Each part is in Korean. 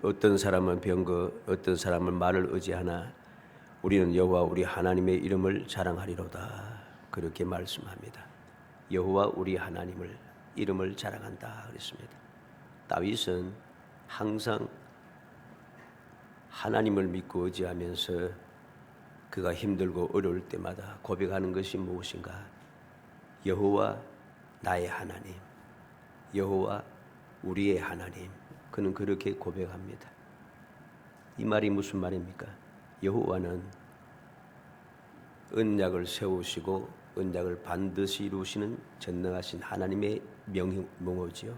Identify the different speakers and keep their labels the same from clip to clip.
Speaker 1: 어떤 사람은 병거, 어떤 사람은 말을 의지하나 우리는 여호와 우리 하나님의 이름을 자랑하리로다. 그렇게 말씀합니다. 여호와 우리 하나님을 이름을 자랑한다 그랬습니다. 다윗은 항상 하나님을 믿고 의지하면서 그가 힘들고 어려울 때마다 고백하는 것이 무엇인가? 여호와 나의 하나님, 여호와 우리의 하나님. 그는 그렇게 고백합니다. 이 말이 무슨 말입니까? 여호와는 언약을 세우시고 언약을 반드시 이루시는 전능하신 하나님의 명호지요.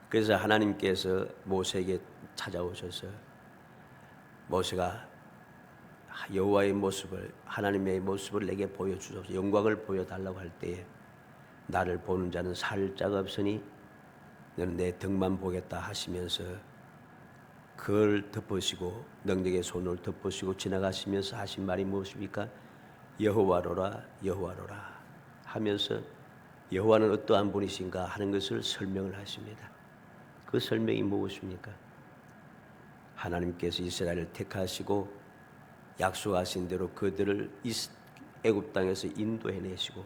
Speaker 1: 그래서 하나님께서 모세에게 찾아오셔서 모세가 여호와의 모습을, 하나님의 모습을 내게 보여주소서, 영광을 보여달라고 할 때에 나를 보는 자는 살짝 없으니 너는 내 등만 보겠다 하시면서 그걸 덮으시고 능력의 손을 덮으시고 지나가시면서 하신 말이 무엇입니까? 여호와로라 여호와로라 하면서 여호와는 어떠한 분이신가 하는 것을 설명을 하십니다. 그 설명이 무엇입니까? 하나님께서 이스라엘을 택하시고 약속하신 대로 그들을 애굽 땅에서 인도해내시고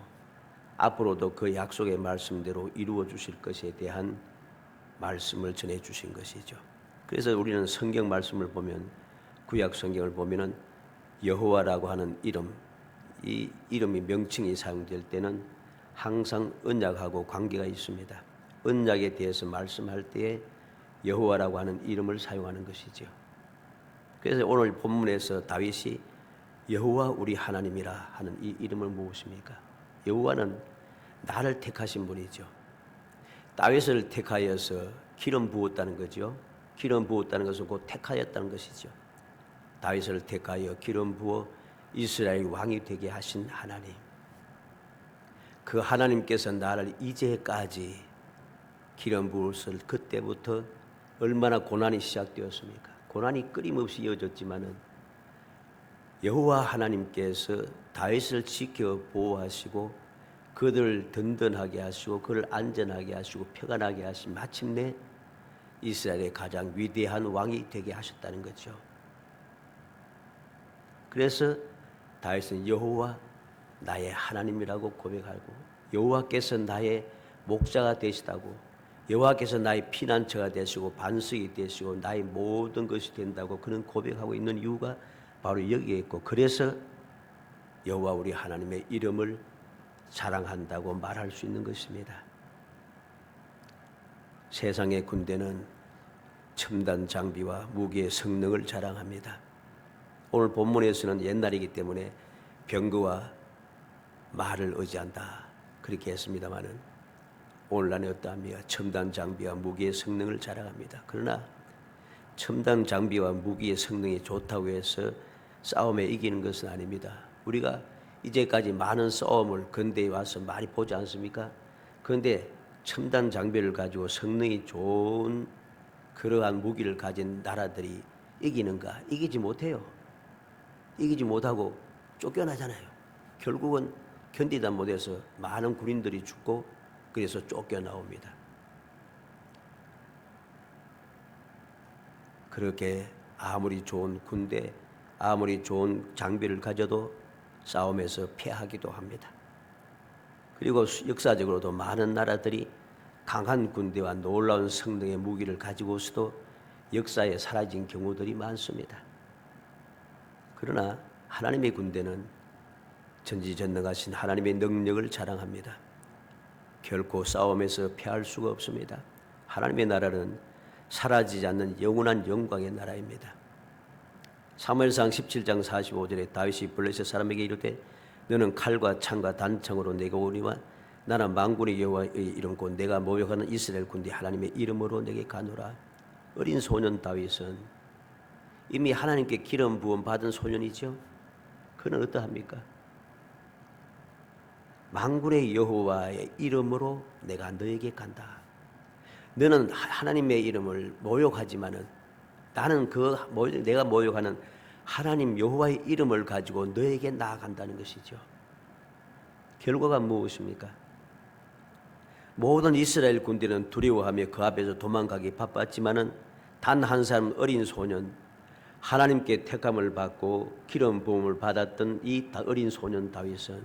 Speaker 1: 앞으로도 그 약속의 말씀대로 이루어 주실 것에 대한 말씀을 전해 주신 것이죠. 그래서 우리는 성경 말씀을 보면, 구약 성경을 보면은 여호와라고 하는 이름, 이 이름이 명칭이 사용될 때는 항상 언약하고 관계가 있습니다. 언약에 대해서 말씀할 때에 여호와라고 하는 이름을 사용하는 것이죠. 그래서 오늘 본문에서 다윗이 여호와 우리 하나님이라 하는 이 이름은 무엇입니까? 여호와는 나를 택하신 분이죠. 다윗을 택하여서 기름 부었다는 거죠. 기름 부었다는 것은 곧 택하였다는 것이죠. 다윗을 택하여 기름 부어 이스라엘 왕이 되게 하신 하나님. 그 하나님께서 나를 이제까지 기름 부었을 그때부터 얼마나 고난이 시작되었습니까? 고난이 끊임없이 이어졌지만은 여호와 하나님께서 다윗을 지켜 보호하시고 그들을 든든하게 하시고 그를 안전하게 하시고 평안하게 하신 마침내 이스라엘의 가장 위대한 왕이 되게 하셨다는 거죠. 그래서 다윗은 여호와 나의 하나님이라고 고백하고 여호와께서 나의 목자가 되시다고, 여호와께서 나의 피난처가 되시고 반석이 되시고 나의 모든 것이 된다고 그는 고백하고 있는 이유가 바로 여기에 있고, 그래서 여호와 우리 하나님의 이름을 자랑한다고 말할 수 있는 것입니다. 세상의 군대는 첨단 장비와 무기의 성능을 자랑합니다. 오늘 본문에서는 옛날이기 때문에 병거와 말을 의지한다 그렇게 했습니다마는 오늘날은 어떠합니까? 첨단 장비와 무기의 성능을 자랑합니다. 그러나 첨단 장비와 무기의 성능이 좋다고 해서 싸움에 이기는 것은 아닙니다. 우리가 이제까지 많은 싸움을 근대에 와서 많이 보지 않습니까? 그런데 첨단 장비를 가지고 성능이 좋은 그러한 무기를 가진 나라들이 이기는가? 이기지 못해요. 이기지 못하고 쫓겨나잖아요. 결국은 견디다 못해서 많은 군인들이 죽고 그래서 쫓겨나옵니다. 그렇게 아무리 좋은 군대, 아무리 좋은 장비를 가져도 싸움에서 패하기도 합니다. 그리고 역사적으로도 많은 나라들이 강한 군대와 놀라운 성능의 무기를 가지고서도 역사에 사라진 경우들이 많습니다. 그러나 하나님의 군대는 전지전능하신 하나님의 능력을 자랑합니다. 결코 싸움에서 패할 수가 없습니다. 하나님의 나라는 사라지지 않는 영원한 영광의 나라입니다. 사무엘상 17장 45절에 다윗이 블레셋 사람에게 이르되 너는 칼과 창과 단창으로 내가 오니와 나는 만군의 여호와의 이름 곧 내가 모욕하는 이스라엘 군대 하나님의 이름으로 내게 가노라. 어린 소년 다윗은 이미 하나님께 기름 부음 받은 소년이죠. 그는 어떠합니까? 만군의 여호와의 이름으로 내가 너에게 간다. 너는 하나님의 이름을 모욕하지만은 나는 내가 모욕하는 하나님 여호와의 이름을 가지고 너에게 나아간다는 것이죠. 결과가 무엇입니까? 모든 이스라엘 군대는 두려워하며 그 앞에서 도망가기 바빴지만은 단 한 사람 어린 소년, 하나님께 택함을 받고 기름 부음을 받았던 이 어린 소년 다윗은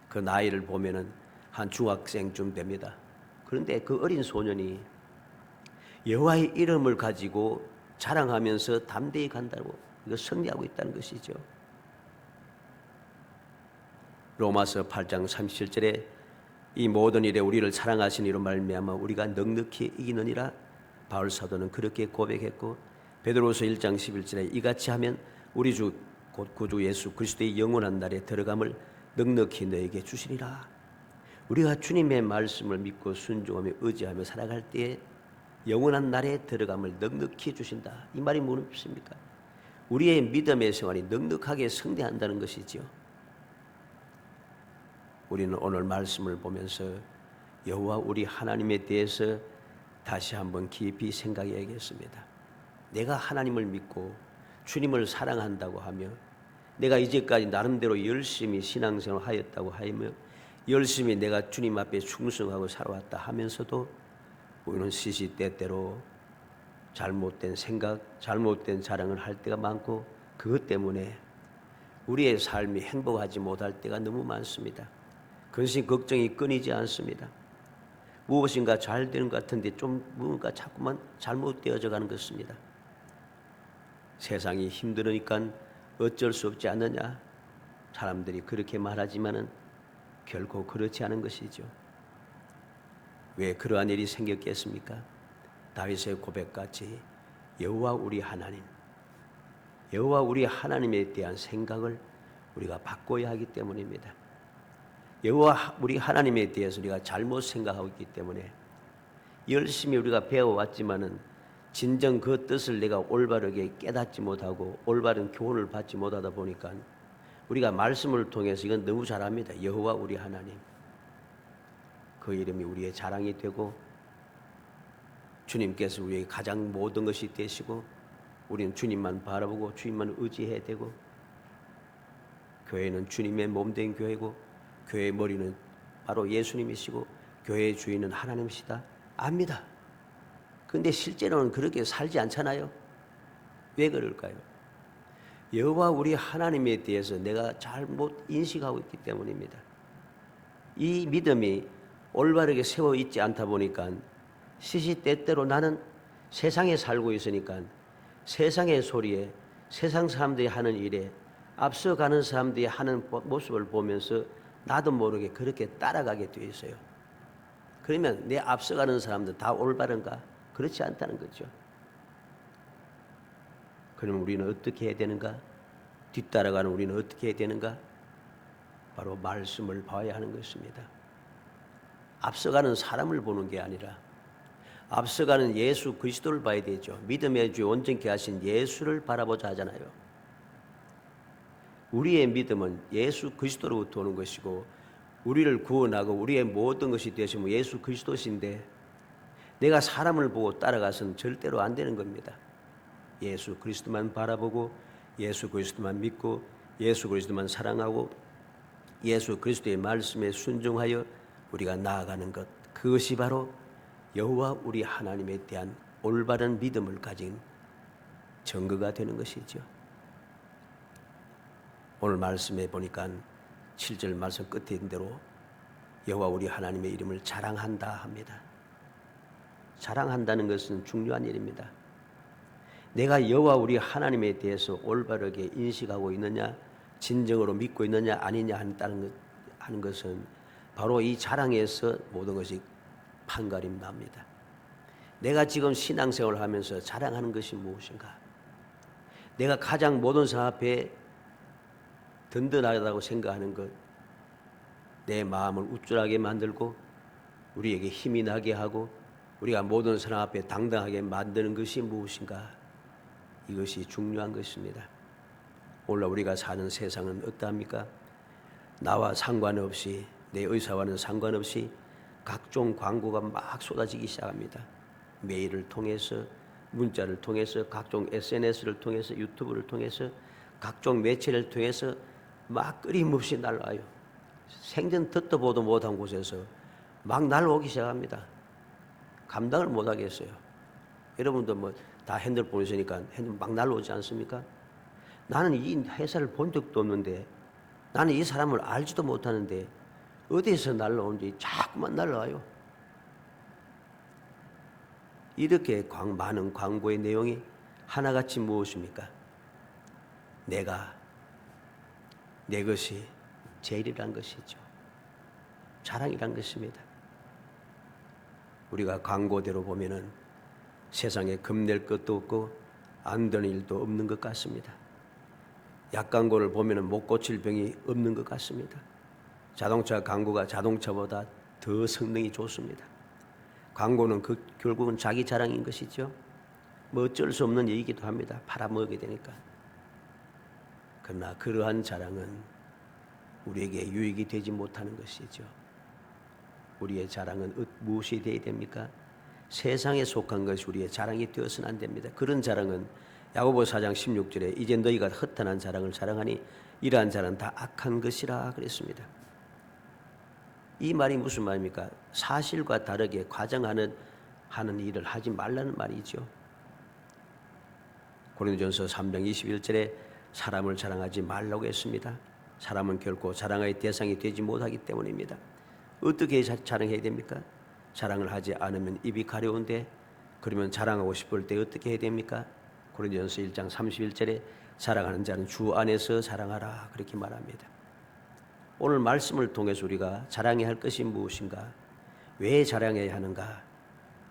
Speaker 1: 그 나이를 보면은 한 중학생쯤 됩니다. 그런데 그 어린 소년이 여호와의 이름을 가지고 자랑하면서 담대히 간다고 이거 승리하고 있다는 것이죠. 로마서 8장 37절에 이 모든 일에 우리를 사랑하신 이로 말미암아 우리가 넉넉히 이기느니라 바울 사도는 그렇게 고백했고, 베드로서 1장 11절에 이같이 하면 우리 주 곧 구주 예수 그리스도의 영원한 날에 들어감을 넉넉히 너에게 주시리라. 우리가 주님의 말씀을 믿고 순종하며 의지하며 살아갈 때에 영원한 날에 들어감을 넉넉히 주신다. 이 말이 무엇입니까? 우리의 믿음의 생활이 넉넉하게 승리한다는 것이죠. 우리는 오늘 말씀을 보면서 여호와 우리 하나님에 대해서 다시 한번 깊이 생각해야겠습니다. 내가 하나님을 믿고 주님을 사랑한다고 하며 내가 이제까지 나름대로 열심히 신앙생활을 하였다고 하며 열심히 내가 주님 앞에 충성하고 살아왔다 하면서도 우리는 시시때때로 잘못된 생각, 잘못된 자랑을 할 때가 많고 그것 때문에 우리의 삶이 행복하지 못할 때가 너무 많습니다. 근심 걱정이 끊이지 않습니다. 무엇인가 잘 되는 것 같은데 좀 뭔가 자꾸만 잘못되어져 가는 것입니다. 세상이 힘들으니까 어쩔 수 없지 않느냐? 사람들이 그렇게 말하지만은 결코 그렇지 않은 것이죠. 왜 그러한 일이 생겼겠습니까? 다윗의 고백같이 여호와 우리 하나님, 여호와 우리 하나님에 대한 생각을 우리가 바꿔야 하기 때문입니다. 여호와 우리 하나님에 대해서 우리가 잘못 생각하고 있기 때문에 열심히 우리가 배워왔지만은 진정 그 뜻을 내가 올바르게 깨닫지 못하고 올바른 교훈을 받지 못하다 보니까 우리가 말씀을 통해서 이건 너무 잘합니다. 여호와 우리 하나님, 그 이름이 우리의 자랑이 되고 주님께서 우리의 가장 모든 것이 되시고 우리는 주님만 바라보고 주님만 의지해야 되고 교회는 주님의 몸된 교회고 교회의 머리는 바로 예수님이시고 교회의 주인은 하나님이시다 압니다. 그런데 실제로는 그렇게 살지 않잖아요. 왜 그럴까요? 여호와 우리 하나님에 대해서 내가 잘못 인식하고 있기 때문입니다. 이 믿음이 올바르게 세워 있지 않다 보니까 시시때때로 나는 세상에 살고 있으니까 세상의 소리에 세상 사람들이 하는 일에 앞서가는 사람들이 하는 모습을 보면서 나도 모르게 그렇게 따라가게 되어 있어요. 그러면 내 앞서가는 사람들 다 올바른가? 그렇지 않다는 거죠. 그러면 우리는 어떻게 해야 되는가? 뒤따라가는 우리는 어떻게 해야 되는가? 바로 말씀을 봐야 하는 것입니다. 앞서가는 사람을 보는 게 아니라 앞서가는 예수 그리스도를 봐야 되죠. 믿음의 주 온전케 하신 예수를 바라보자 하잖아요. 우리의 믿음은 예수 그리스도로부터 오는 것이고 우리를 구원하고 우리의 모든 것이 되시면 예수 그리스도신데 내가 사람을 보고 따라가서는 절대로 안 되는 겁니다. 예수 그리스도만 바라보고 예수 그리스도만 믿고 예수 그리스도만 사랑하고 예수 그리스도의 말씀에 순종하여 우리가 나아가는 것, 그것이 바로 여호와 우리 하나님에 대한 올바른 믿음을 가진 증거가 되는 것이죠. 오늘 말씀에 보니까 7절 말씀 끝에 있는 대로 여호와 우리 하나님의 이름을 자랑한다 합니다. 자랑한다는 것은 중요한 일입니다. 내가 여호와 우리 하나님에 대해서 올바르게 인식하고 있느냐, 진정으로 믿고 있느냐 아니냐 하는 것은 바로 이 자랑에서 모든 것이 판가림 납니다. 내가 지금 신앙생활을 하면서 자랑하는 것이 무엇인가? 내가 가장 모든 사람 앞에 든든하다고 생각하는 것, 내 마음을 우쭐하게 만들고 우리에게 힘이 나게 하고 우리가 모든 사람 앞에 당당하게 만드는 것이 무엇인가? 이것이 중요한 것입니다. 오늘 우리가 사는 세상은 어떠합니까? 나와 상관없이, 내 의사와는 상관없이 각종 광고가 막 쏟아지기 시작합니다. 메일을 통해서, 문자를 통해서, 각종 SNS를 통해서, 유튜브를 통해서, 각종 매체를 통해서 막 끊임없이 날라와요. 생전 듣도 보도 못한 곳에서 막 날아오기 시작합니다. 감당을 못하겠어요. 여러분도 뭐 다 핸드폰 있으니까 핸드폰 막 날라오지 않습니까? 나는 이 회사를 본 적도 없는데, 나는 이 사람을 알지도 못하는데 어디에서 날라오는지 자꾸만 날라와요. 이렇게 많은 광고의 내용이 하나같이 무엇입니까? 내 것이 제일이란 것이죠. 자랑이란 것입니다. 우리가 광고대로 보면은 세상에 겁낼 것도 없고 안 되는 일도 없는 것 같습니다. 약 광고를 보면은 못 고칠 병이 없는 것 같습니다. 자동차 광고가 자동차보다 더 성능이 좋습니다. 광고는 결국은 자기 자랑인 것이죠. 뭐 어쩔 수 없는 얘기기도 합니다. 팔아먹게 되니까. 그러나 그러한 자랑은 우리에게 유익이 되지 못하는 것이죠. 우리의 자랑은 무엇이 되어야 됩니까? 세상에 속한 것이 우리의 자랑이 되어서는 안 됩니다. 그런 자랑은 야고보 4장 16절에 이제 너희가 허탄한 자랑을 자랑하니 이러한 자랑은 다 악한 것이라 그랬습니다. 이 말이 무슨 말입니까? 사실과 다르게 과장하는 일을 하지 말라는 말이죠. 고린도전서 3장 21절에 사람을 자랑하지 말라고 했습니다. 사람은 결코 자랑의 대상이 되지 못하기 때문입니다. 어떻게 자랑해야 됩니까? 자랑을 하지 않으면 입이 가려운데, 그러면 자랑하고 싶을 때 어떻게 해야 됩니까? 고린도전서 1장 31절에 자랑하는 자는 주 안에서 자랑하라 그렇게 말합니다. 오늘 말씀을 통해서 우리가 자랑해야 할 것이 무엇인가, 왜 자랑해야 하는가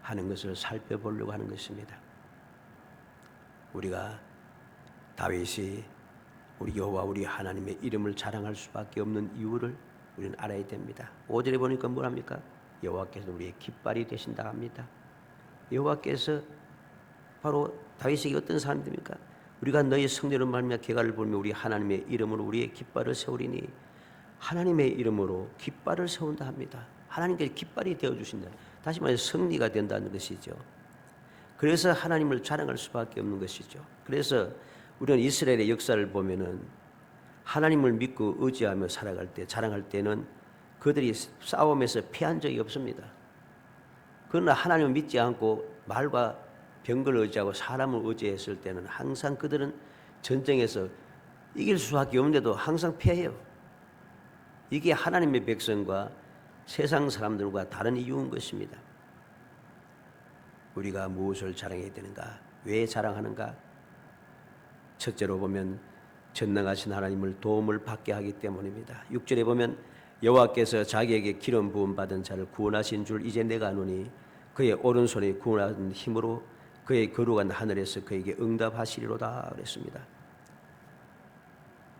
Speaker 1: 하는 것을 살펴보려고 하는 것입니다. 우리가 다윗이 우리 여호와 우리 하나님의 이름을 자랑할 수밖에 없는 이유를 우리는 알아야 됩니다. 5절에 보니까 뭐랍니까? 여호와께서 우리의 깃발이 되신다 합니다. 여호와께서 바로 다윗에게 어떤 사람이 됩니까? 우리가 너희 성례로 말미암아 계가를 보며 우리 하나님의 이름으로 우리의 깃발을 세우리니, 하나님의 이름으로 깃발을 세운다 합니다. 하나님께서 깃발이 되어주신다. 다시 말해서 승리가 된다는 것이죠. 그래서 하나님을 자랑할 수밖에 없는 것이죠. 그래서 우리는 이스라엘의 역사를 보면은 하나님을 믿고 의지하며 살아갈 때, 자랑할 때는 그들이 싸움에서 패한 적이 없습니다. 그러나 하나님을 믿지 않고 말과 병거를 의지하고 사람을 의지했을 때는 항상 그들은 전쟁에서 이길 수밖에 없는데도 항상 패해요. 이게 하나님의 백성과 세상 사람들과 다른 이유인 것입니다. 우리가 무엇을 자랑해야 되는가? 왜 자랑하는가? 첫째로 보면 전능하신 하나님을 도움을 받게 하기 때문입니다. 6절에 보면 여호와께서 자기에게 기름 부음 받은 자를 구원하신 줄 이제 내가 아노니 그의 오른손에 구원하는 힘으로 그의 거룩한 하늘에서 그에게 응답하시리로다 그랬습니다.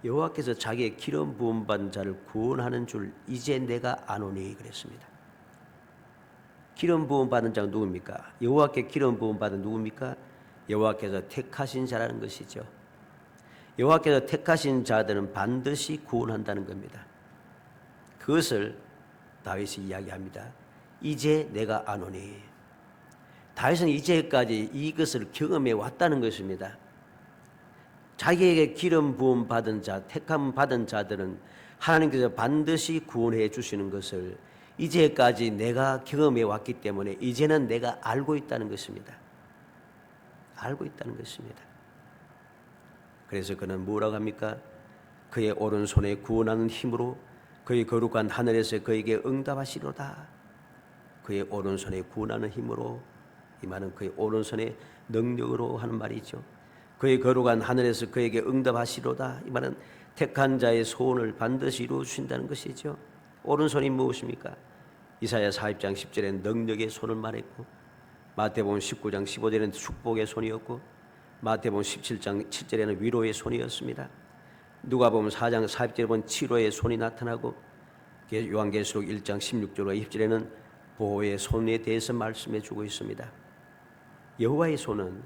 Speaker 1: 여호와께서 자기의 기름 부음 받은 자를 구원하는 줄 이제 내가 아노니 그랬습니다. 기름 부음 받은 자가 누굽니까? 여호와께 기름 부음 받은 누굽니까? 여호와께서 택하신 자라는 것이죠. 여호와께서 택하신 자들은 반드시 구원한다는 겁니다. 그것을 다윗이 이야기합니다. 이제 내가 아노니. 다윗은 이제까지 이것을 경험해 왔다는 것입니다. 자기에게 기름 부음 받은 자, 택함 받은 자들은 하나님께서 반드시 구원해 주시는 것을 이제까지 내가 경험해 왔기 때문에 이제는 내가 알고 있다는 것입니다. 알고 있다는 것입니다. 그래서 그는 뭐라고 합니까? 그의 오른손에 구원하는 힘으로 그의 거룩한 하늘에서 그에게 응답하시로다. 그의 오른손에 구원하는 힘으로, 이 말은 그의 오른손의 능력으로 하는 말이죠. 그의 거룩한 하늘에서 그에게 응답하시로다. 이 말은 택한 자의 소원을 반드시 이루어 주신다는 것이죠. 오른손이 무엇입니까? 이사야 40장 10절에는 능력의 손을 말했고, 마태복음 19장 15절에는 축복의 손이었고, 마태복음 17장 7절에는 위로의 손이었습니다. 누가복음 4장 40절에 보면 치료의 손이 나타나고, 요한계시록 1장 16절과 20절에는 보호의 손에 대해서 말씀해 주고 있습니다. 여호와의 손은,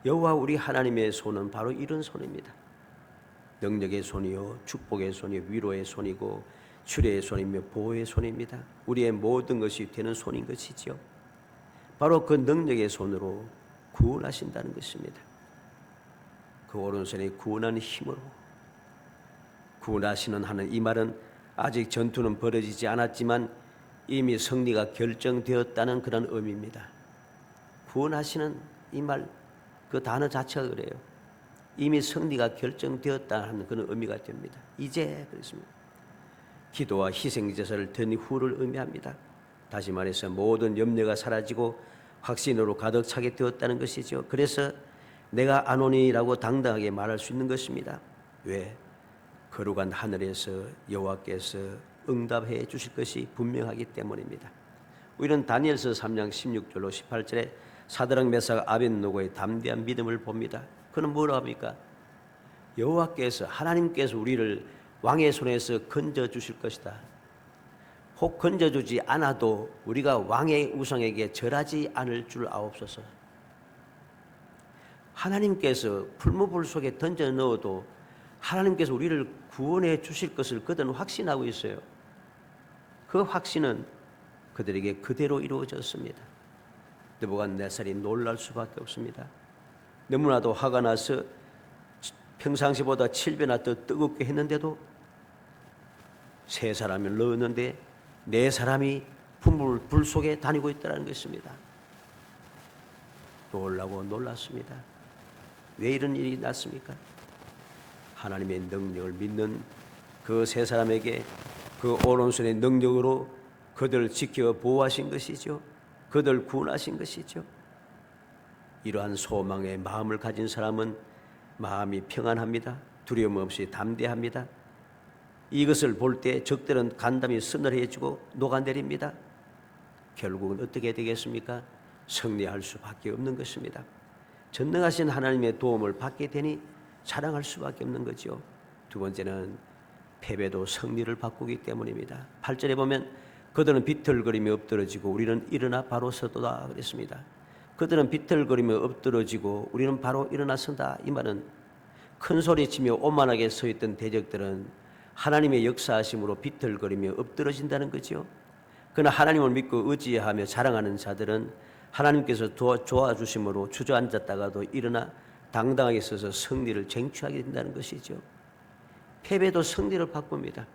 Speaker 1: 여호와 우리 하나님의 손은 바로 이런 손입니다. 능력의 손이요, 축복의 손이요, 위로의 손이고 치료의 손이며 보호의 손입니다. 우리의 모든 것이 되는 손인 것이죠. 바로 그 능력의 손으로 구원하신다는 것입니다. 그 오른손에 구원하는 힘으로 구원하시는 하는, 이 말은 아직 전투는 벌어지지 않았지만 이미 승리가 결정되었다는 그런 의미입니다. 구원하시는 이 말, 그 단어 자체가 그래요. 이미 승리가 결정되었다는 그런 의미가 됩니다. 이제 그렇습니다. 기도와 희생제사를 드린 후를 의미합니다. 다시 말해서 모든 염려가 사라지고 확신으로 가득 차게 되었다는 것이죠. 그래서 내가 아노니라고 당당하게 말할 수 있는 것입니다. 왜? 거룩한 하늘에서 여호와께서 응답해 주실 것이 분명하기 때문입니다. 우리는 다니엘서 3장 16절로 18절에 사드락 메삭 아벳노고의 담대한 믿음을 봅니다. 그는 뭐라 합니까? 여호와께서 하나님께서 우리를 왕의 손에서 건져 주실 것이다. 혹 건져주지 않아도 우리가 왕의 우상에게 절하지 않을 줄 아옵소서. 하나님께서 풀무불 속에 던져 넣어도 하나님께서 우리를 구원해 주실 것을 그들은 확신하고 있어요. 그 확신은 그들에게 그대로 이루어졌습니다. 느부갓네살이 놀랄 수밖에 없습니다. 너무나도 화가 나서 평상시보다 7배나 더 뜨겁게 했는데도 세 사람을 넣었는데 네 사람이 불 속에 다니고 있다는 것입니다. 놀라고 놀랐습니다. 왜 이런 일이 났습니까? 하나님의 능력을 믿는 그 세 사람에게 그 오른손의 능력으로 그들을 지켜 보호하신 것이죠. 그들을 구원하신 것이죠. 이러한 소망의 마음을 가진 사람은 마음이 평안합니다. 두려움 없이 담대합니다. 이것을 볼 때 적들은 간담이 서늘해지고 녹아내립니다. 결국은 어떻게 되겠습니까? 승리할 수밖에 없는 것입니다. 전능하신 하나님의 도움을 받게 되니 자랑할 수밖에 없는 거죠. 두 번째는 패배도 승리를 바꾸기 때문입니다. 8절에 보면 그들은 비틀거리며 엎드러지고 우리는 일어나 바로 서도다 그랬습니다. 그들은 비틀거리며 엎드러지고 우리는 바로 일어나 선다. 이 말은 큰 소리치며 오만하게 서 있던 대적들은 하나님의 역사하심으로 비틀거리며 엎드러진다는 거죠. 그러나 하나님을 믿고 의지하며 자랑하는 자들은 하나님께서 도와주심으로 주저앉았다가도 일어나 당당하게 서서 승리를 쟁취하게 된다는 것이죠. 패배도 승리를 바꿉니다.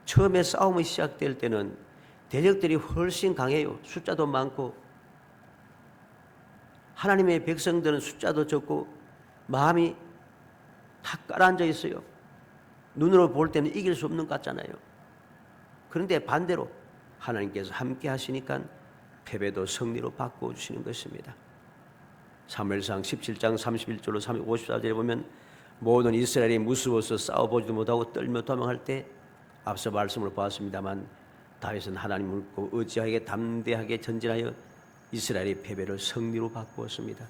Speaker 1: 처음에 싸움이 시작될 때는 대적들이 훨씬 강해요. 숫자도 많고 하나님의 백성들은 숫자도 적고 마음이 다 깔아앉아 있어요. 눈으로 볼 때는 이길 수 없는 것 같잖아요. 그런데 반대로 하나님께서 함께 하시니까 패배도 승리로 바꿔주시는 것입니다. 사무엘상 17장 31절로 54절에 보면 모든 이스라엘이 무서워서 싸워보지도 못하고 떨며 도망할 때 앞서 말씀을 보았습니다만 다윗은 하나님을 믿고 의지하게 담대하게 전진하여 이스라엘의 패배를 승리로 바꾸었습니다.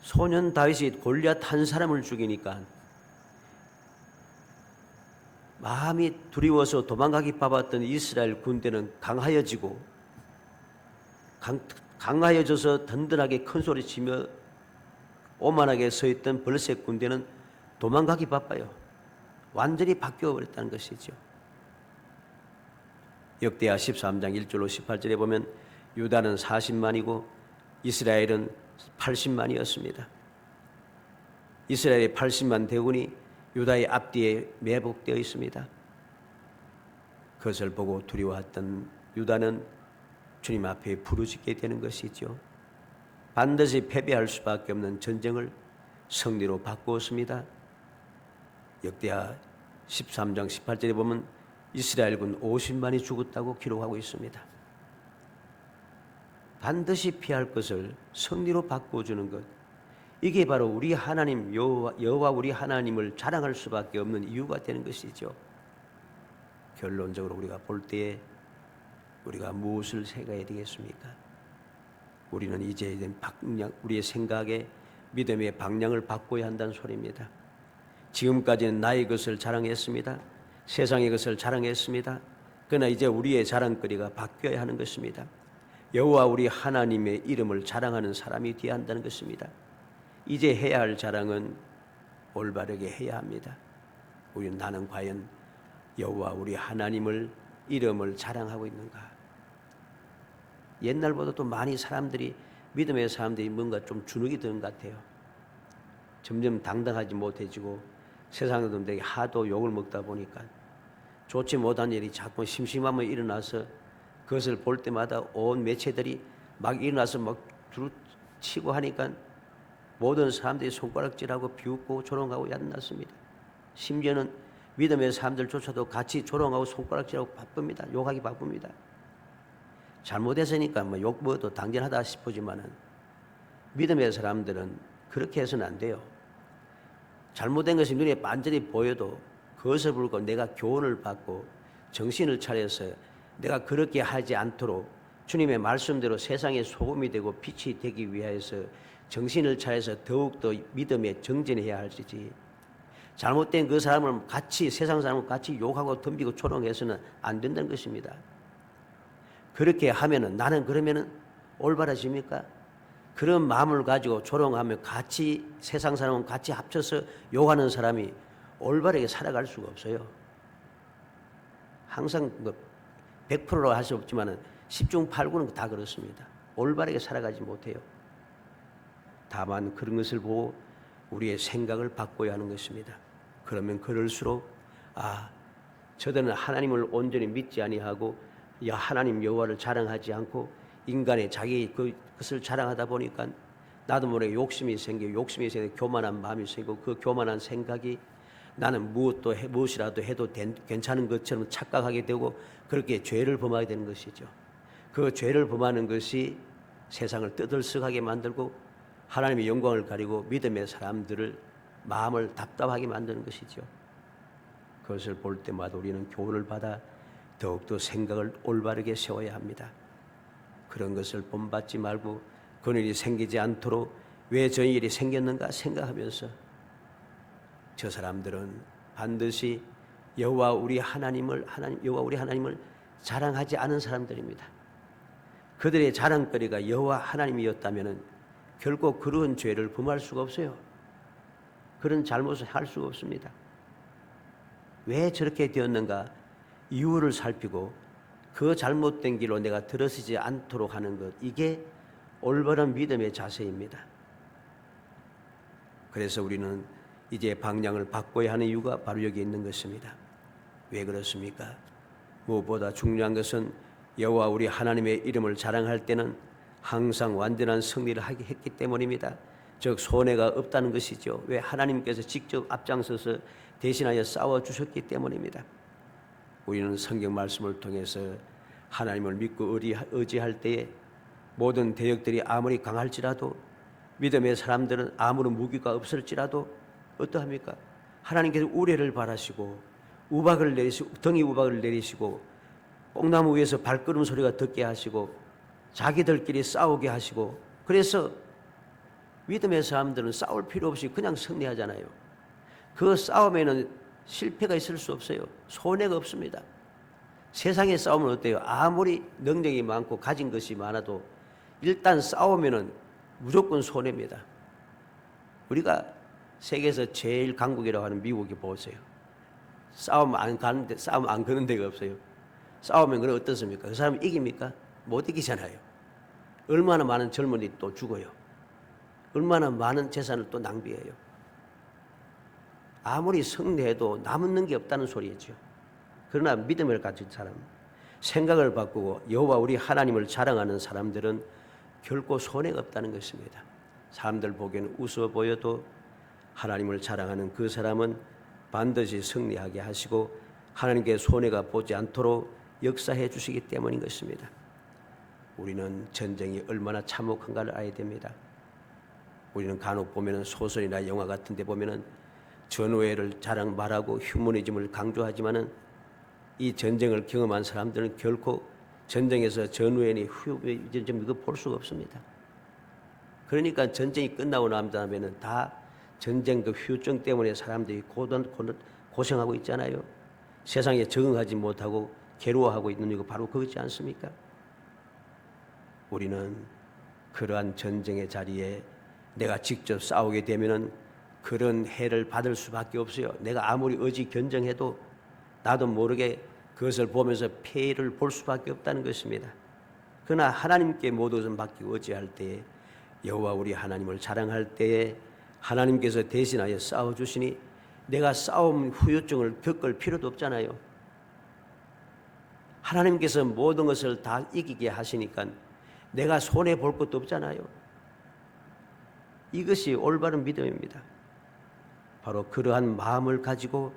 Speaker 1: 소년 다윗이 골리앗 한 사람을 죽이니까 마음이 두려워서 도망가기 바빴던 이스라엘 군대는 강하여져서 든든하게 큰 소리치며 오만하게 서 있던 블레셋 군대는 도망가기 바빠요. 완전히 바뀌어버렸다는 것이죠. 역대하 13장 1절로 18절에 보면 유다는 40만이고 이스라엘은 80만이었습니다. 이스라엘의 80만 대군이 유다의 앞뒤에 매복되어 있습니다. 그것을 보고 두려워했던 유다는 주님 앞에 부르짖게 되는 것이죠. 반드시 패배할 수밖에 없는 전쟁을 승리로 바꾸었습니다. 역대하 13장 18절에 보면 이스라엘군 50만이 죽었다고 기록하고 있습니다. 반드시 피할 것을 승리로 바꿔주는 것, 이게 바로 우리 하나님 여호와 우리 하나님을 자랑할 수밖에 없는 이유가 되는 것이죠. 결론적으로 우리가 볼 때에 우리가 무엇을 생각해야 되겠습니까? 우리는 이제 우리의 생각에 믿음의 방향을 바꿔야 한다는 소리입니다. 지금까지는 나의 것을 자랑했습니다. 세상의 것을 자랑했습니다. 그러나 이제 우리의 자랑거리가 바뀌어야 하는 것입니다. 여호와 우리 하나님의 이름을 자랑하는 사람이 되어야 한다는 것입니다. 이제 해야 할 자랑은 올바르게 해야 합니다. 우리는 나는 과연 여호와 우리 하나님을 이름을 자랑하고 있는가? 옛날보다 또 많이 믿음의 사람들이 뭔가 좀 주눅이 드는 것 같아요. 점점 당당하지 못해지고 세상 놈들에게 하도 욕을 먹다 보니까 좋지 못한 일이 자꾸 심심하면 일어나서 그것을 볼 때마다 온 매체들이 막 일어나서 막 두루 치고 하니까 모든 사람들이 손가락질하고 비웃고 조롱하고 얕났습니다. 심지어는 믿음의 사람들조차도 같이 조롱하고 손가락질하고 바쁩니다. 욕하기 바쁩니다. 잘못했으니까 욕 먹어도 당연하다 싶지만은 믿음의 사람들은 그렇게 해서는 안 돼요. 잘못된 것이 눈에 반전히 보여도 그것을 불고 내가 교훈을 받고 정신을 차려서 내가 그렇게 하지 않도록 주님의 말씀대로 세상의 소금이 되고 빛이 되기 위하여서 정신을 차려서 더욱더 믿음에 정진해야 할지, 잘못된 그 사람을 같이 세상 사람을 같이 욕하고 덤비고 조롱해서는 안 된다는 것입니다. 그렇게 하면은 나는 그러면은 올바라집니까? 그런 마음을 가지고 조롱하며 같이 세상 사람은 같이 합쳐서 욕하는 사람이 올바르게 살아갈 수가 없어요. 항상 100%로 할 수 없지만은 10중 8구는 다 그렇습니다. 올바르게 살아가지 못해요. 다만 그런 것을 보고 우리의 생각을 바꿔야 하는 것입니다. 그러면 그럴수록 저들은 하나님을 온전히 믿지 아니하고 하나님 여호와를 자랑하지 않고 인간의 자기 그것을 자랑하다 보니까 나도 모르게 욕심이 생기고 교만한 마음이 생기고 그 교만한 생각이 나는 무엇이라도 해도 괜찮은 것처럼 착각하게 되고 그렇게 죄를 범하게 되는 것이죠. 그 죄를 범하는 것이 세상을 떠들썩하게 만들고 하나님의 영광을 가리고 믿음의 사람들을 마음을 답답하게 만드는 것이죠. 그것을 볼 때마다 우리는 교훈을 받아 더욱더 생각을 올바르게 세워야 합니다. 그런 것을 본받지 말고 그런 일이 생기지 않도록 왜 저 일이 생겼는가 생각하면서 저 사람들은 반드시 여호와 우리 하나님을 자랑하지 않은 사람들입니다. 그들의 자랑거리가 여호와 하나님이었다면 결코 그런 죄를 범할 수가 없어요. 그런 잘못을 할 수가 없습니다. 왜 저렇게 되었는가 이유를 살피고 그 잘못된 길로 내가 들어서지 않도록 하는 것, 이게 올바른 믿음의 자세입니다. 그래서 우리는 이제 방향을 바꿔야 하는 이유가 바로 여기 있는 것입니다. 왜 그렇습니까? 무엇보다 중요한 것은 여호와 우리 하나님의 이름을 자랑할 때는 항상 완전한 승리를 했기 때문입니다. 즉 손해가 없다는 것이죠. 왜? 하나님께서 직접 앞장서서 대신하여 싸워주셨기 때문입니다. 우리는 성경 말씀을 통해서 하나님을 믿고 의지할 때에 모든 대적들이 아무리 강할지라도 믿음의 사람들은 아무런 무기가 없을지라도 어떠합니까? 하나님께서 우레를 바라시고 등이 우박을 내리시고 뽕나무 위에서 발걸음 소리가 듣게 하시고 자기들끼리 싸우게 하시고, 그래서 믿음의 사람들은 싸울 필요 없이 그냥 승리하잖아요. 그 싸움에는 실패가 있을 수 없어요. 손해가 없습니다. 세상의 싸움은 어때요? 아무리 능력이 많고 가진 것이 많아도 일단 싸우면은 무조건 손해입니다. 우리가 세계에서 제일 강국이라고 하는 미국이 보세요. 싸움 안 거는 데가 없어요. 싸우면 그럼 어떻습니까? 그 사람이 이깁니까? 못 이기잖아요. 얼마나 많은 젊은이 또 죽어요. 얼마나 많은 재산을 또 낭비해요. 아무리 승리해도 남는 게 없다는 소리죠. 그러나 믿음을 가진 사람, 생각을 바꾸고 여호와 우리 하나님을 자랑하는 사람들은 결코 손해가 없다는 것입니다. 사람들 보기에는 우스워 보여도 하나님을 자랑하는 그 사람은 반드시 승리하게 하시고 하나님께 손해가 보지 않도록 역사해 주시기 때문인 것입니다. 우리는 전쟁이 얼마나 참혹한가를 알아야 됩니다. 우리는 간혹 보면은 소설이나 영화 같은 데 보면은 전우회를 말하고 휴머니즘을 강조하지만은 이 전쟁을 경험한 사람들은 결코 전쟁에서 전우회니 휴머니즘 이거 볼 수가 없습니다. 그러니까 전쟁이 끝나고 난 다음에는 다 전쟁 그 후유증 때문에 사람들이 고생하고 있잖아요. 세상에 적응하지 못하고 괴로워하고 있는 이거 바로 그거지 않습니까? 우리는 그러한 전쟁의 자리에 내가 직접 싸우게 되면은 그런 해를 받을 수밖에 없어요. 내가 아무리 의지 견정해도 나도 모르게 그것을 보면서 폐해를 볼 수밖에 없다는 것입니다. 그러나 하나님께 모든 것을 맡기고 의지할 때에 여호와 우리 하나님을 자랑할 때에 하나님께서 대신하여 싸워주시니 내가 싸움 후유증을 겪을 필요도 없잖아요. 하나님께서 모든 것을 다 이기게 하시니까 내가 손해볼 것도 없잖아요. 이것이 올바른 믿음입니다. 바로 그러한 마음을 가지고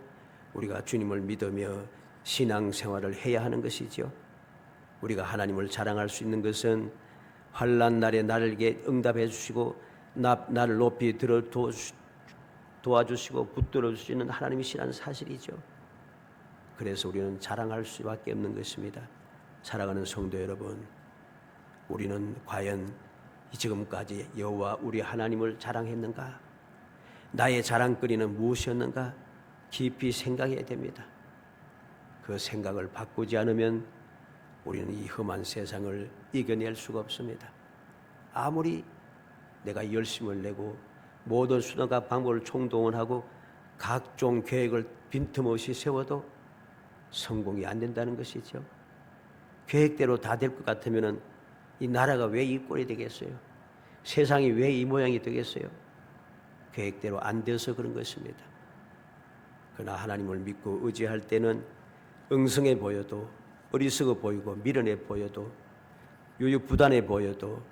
Speaker 1: 우리가 주님을 믿으며 신앙생활을 해야 하는 것이지요. 우리가 하나님을 자랑할 수 있는 것은 환난 날에 나에게 응답해 주시고 나를 높이 들어 도와주시고 붙들어 주시는 하나님이시라는 사실이죠. 그래서 우리는 자랑할 수밖에 없는 것입니다. 사랑하는 성도 여러분, 우리는 과연 지금까지 여호와 우리 하나님을 자랑했는가? 나의 자랑거리는 무엇이었는가? 깊이 생각해야 됩니다. 그 생각을 바꾸지 않으면 우리는 이 험한 세상을 이겨낼 수가 없습니다. 아무리 내가 열심을 내고 모든 수단과 방법을 총동원하고 각종 계획을 빈틈없이 세워도 성공이 안 된다는 것이죠. 계획대로 다 될 것 같으면 이 나라가 왜 이 꼴이 되겠어요? 세상이 왜 이 모양이 되겠어요? 계획대로 안 되어서 그런 것입니다. 그러나 하나님을 믿고 의지할 때는 응성해 보여도 어리석어 보이고 미련해 보여도 유유부단해 보여도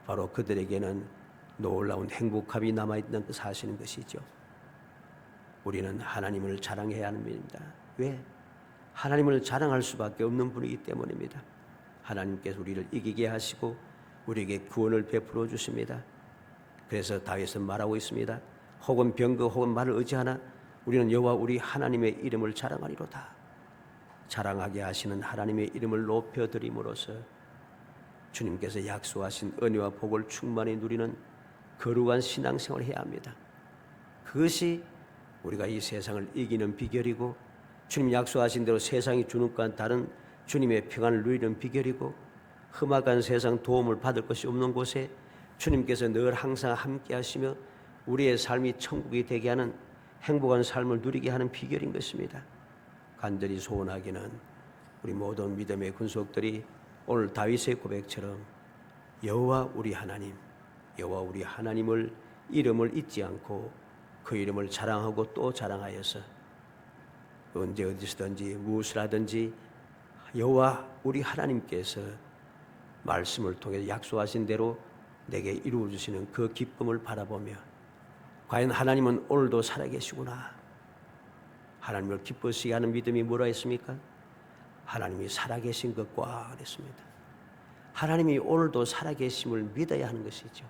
Speaker 1: 바로 그들에게는 놀라운 행복함이 남아있는 그 사실인 것이죠. 우리는 하나님을 자랑해야 하는 분입니다. 왜? 하나님을 자랑할 수밖에 없는 분이기 때문입니다. 하나님께서 우리를 이기게 하시고 우리에게 구원을 베풀어 주십니다. 그래서 다윗은 말하고 있습니다. 혹은 병거 혹은 말을 의지하나 우리는 여호와 우리 하나님의 이름을 자랑하리로다. 자랑하게 하시는 하나님의 이름을 높여드림으로써 주님께서 약속하신 은혜와 복을 충만히 누리는 거룩한 신앙생활을 해야 합니다. 그것이 우리가 이 세상을 이기는 비결이고 주님 약속하신 대로 세상이 주는 것과 다른 주님의 평안을 누리는 비결이고 험악한 세상 도움을 받을 것이 없는 곳에 주님께서 늘 항상 함께 하시며 우리의 삶이 천국이 되게 하는 행복한 삶을 누리게 하는 비결인 것입니다. 간절히 소원하기는 우리 모든 믿음의 군속들이 오늘 다윗의 고백처럼 여호와 우리 하나님, 여호와 우리 하나님을 이름을 잊지 않고 그 이름을 자랑하고 또 자랑하여서 언제 어디서든지 무엇을 하든지 여호와 우리 하나님께서 말씀을 통해 약속하신 대로 내게 이루어 주시는 그 기쁨을 바라보며 과연 하나님은 오늘도 살아계시구나. 하나님을 기쁘시게 하는 믿음이 뭐라 했습니까? 하나님이 살아계신 것과 그랬습니다. 하나님이 오늘도 살아계심을 믿어야 하는 것이죠.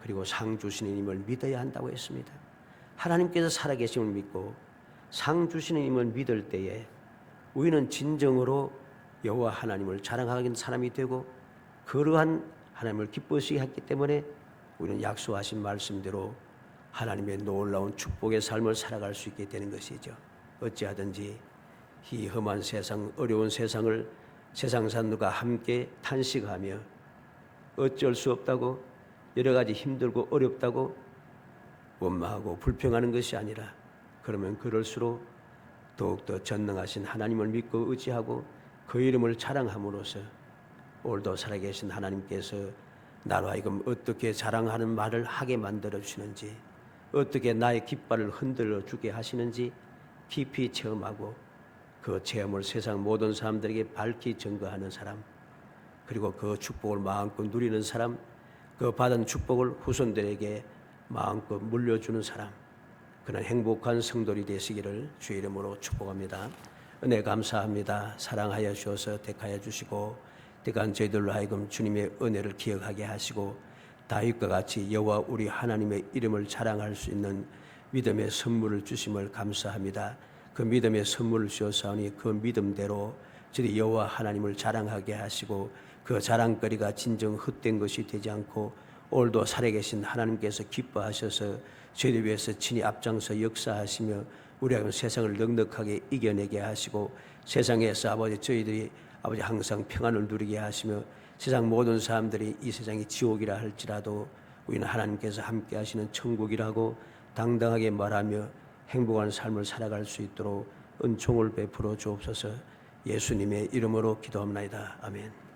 Speaker 1: 그리고 상 주시는 님을 믿어야 한다고 했습니다. 하나님께서 살아계심을 믿고 상 주시는 님을 믿을 때에 우리는 진정으로 여호와 하나님을 자랑하는 사람이 되고 그러한 하나님을 기쁘시게 했기 때문에 우리는 약속하신 말씀대로 하나님의 놀라운 축복의 삶을 살아갈 수 있게 되는 것이죠. 어찌하든지 이 험한 세상, 어려운 세상을 세상 사람들과 함께 탄식하며 어쩔 수 없다고 여러 가지 힘들고 어렵다고 원망하고 불평하는 것이 아니라 그러면 그럴수록 더욱더 전능하신 하나님을 믿고 의지하고 그 이름을 자랑함으로써 오늘도 살아계신 하나님께서 나로 하여금 어떻게 자랑하는 말을 하게 만들어 주시는지 어떻게 나의 깃발을 흔들어 주게 하시는지 깊이 체험하고 그 체험을 세상 모든 사람들에게 밝히 증거하는 사람 그리고 그 축복을 마음껏 누리는 사람 그 받은 축복을 후손들에게 마음껏 물려주는 사람 그런 행복한 성도들이 되시기를 주의 이름으로 축복합니다. 은혜 감사합니다. 사랑하여 주셔서 택하여 주시고 택한 저희들로 하여금 주님의 은혜를 기억하게 하시고 다윗과 같이 여호와 우리 하나님의 이름을 자랑할 수 있는 믿음의 선물을 주심을 감사합니다. 그 믿음의 선물을 주셨사오니 그 믿음대로 저희 여호와 하나님을 자랑하게 하시고 그 자랑거리가 진정 헛된 것이 되지 않고 오늘도 살아계신 하나님께서 기뻐하셔서 저희들 위해서 친히 앞장서 역사하시며 우리가 세상을 넉넉하게 이겨내게 하시고 세상에서 아버지 저희들이 아버지 항상 평안을 누리게 하시며 세상 모든 사람들이 이 세상이 지옥이라 할지라도 우리는 하나님께서 함께 하시는 천국이라고 당당하게 말하며 행복한 삶을 살아갈 수 있도록 은총을 베풀어 주옵소서. 예수님의 이름으로 기도합니다. 아멘.